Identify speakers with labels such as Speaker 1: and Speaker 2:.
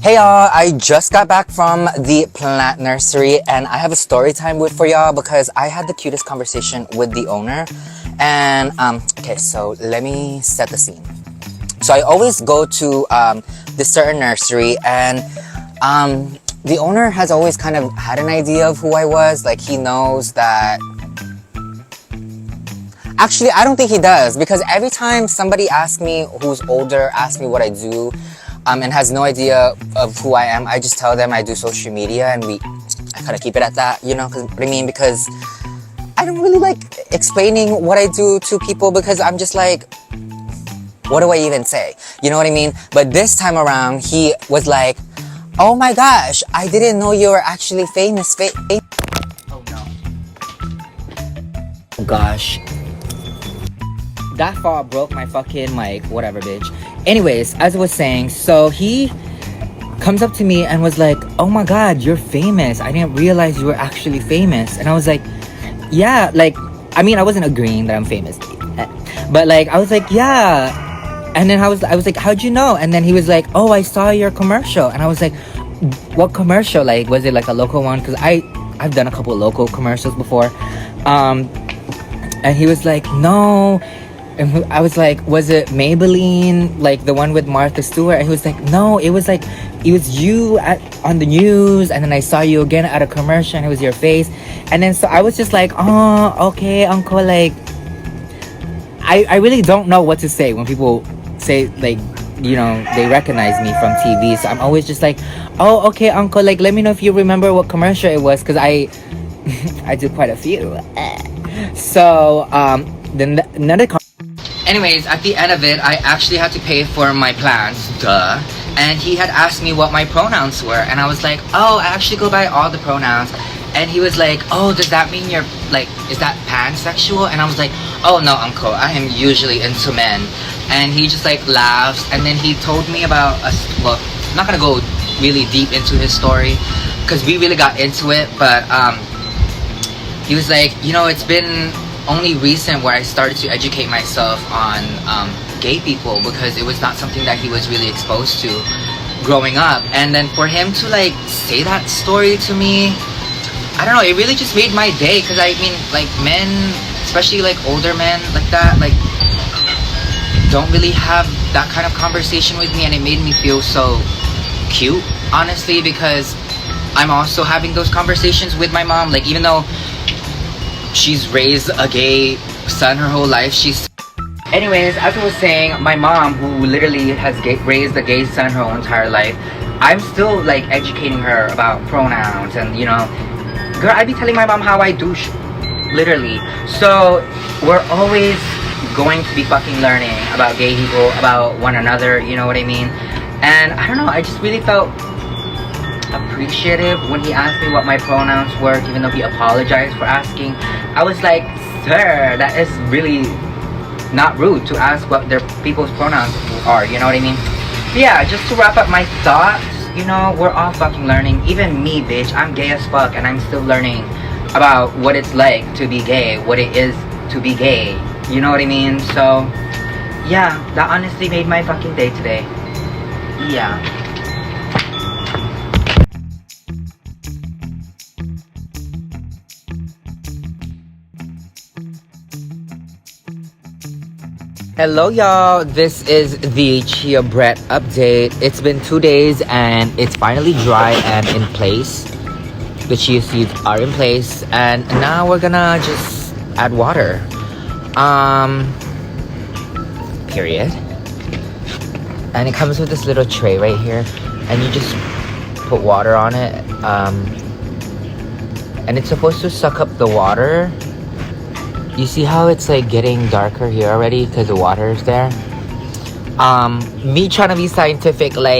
Speaker 1: Hey y'all, I just got back from the plant nursery and I have a story time for y'all because I had the cutest conversation with the owner. And okay, so let me set the scene. So I always go to this certain nursery, and the owner has always kind of had an idea of who I was. Like, he knows that. Actually, I don't think he does, because every time somebody asks me who's older, asks me what I do, and has no idea of who I am, I just tell them I do social media, and I kind of keep it at that, you know what I mean? Because I don't really like explaining what I do to people, because I'm just like, what do I even say? You know what I mean? But this time around, he was like, oh my gosh, I didn't know you were actually famous. Oh no. Oh gosh. That fall broke my fucking mic, whatever, bitch. Anyways, as I was saying, so he comes up to me and was like, oh my god, you're famous. I didn't realize you were actually famous. And I was like, yeah, like, I mean, I wasn't agreeing that I'm famous, but like, I was like, yeah. And then I was like, how'd you know? And then he was like, oh, I saw your commercial. And I was like, what commercial? Like, was it like a local one? Because I've done a couple of local commercials before. And he was like, no. And I was like, was it Maybelline, like the one with Martha Stewart? And he was like, no, it was you on the news, and then I saw you again at a commercial, and it was your face. And then so I was just like, oh, okay, uncle. Like, I really don't know what to say when people say, like, you know, they recognize me from TV. So I'm always just like, oh, okay, uncle, like, let me know if you remember what commercial it was, because I do quite a few. So then anyways, at the end of it, I actually had to pay for my plans, duh. And he had asked me what my pronouns were, and I was like, oh, I actually go by all the pronouns. And he was like, oh, does that mean you're, like, is that pansexual? And I was like, oh no, uncle, I am usually into men. And he just like laughs, and then he told me about well, I'm not gonna go really deep into his story, because we really got into it, but he was like, you know, it's been only recent where I started to educate myself on gay people, because it was not something that he was really exposed to growing up. And then for him to like say that story to me, I don't know, it really just made my day, because I mean, like, men, especially like older men like that, like, don't really have that kind of conversation with me, and it made me feel so cute, honestly, because I'm also having those conversations with my mom. Like, even though she's raised a gay son her whole life, anyways, as I was saying, my mom, who literally has raised a gay son her whole entire life, I'm still like educating her about pronouns, and you know, girl, I be telling my mom how I douche, literally. So we're always going to be fucking learning about gay people, about one another, you know what I mean? And I don't know, I just really felt appreciative when he asked me what my pronouns were, even though he apologized for asking. I was like, sir, that is really not rude to ask what their people's pronouns are, you know what I mean? But yeah, just to wrap up my thoughts, you know, we're all fucking learning. Even me, bitch, I'm gay as fuck, and I'm still learning about what it's like to be gay, what it is to be gay, you know what I mean? So yeah, that honestly made my fucking day today. Yeah. Hello y'all, this is the Chia Bread update. It's been 2 days and it's finally dry and in place. The chia seeds are in place, and now we're gonna just add water. Period. And it comes with this little tray right here, and you just put water on it. And it's supposed to suck up the water. You see how it's like getting darker here already because the water is there? Me trying to be scientific, like,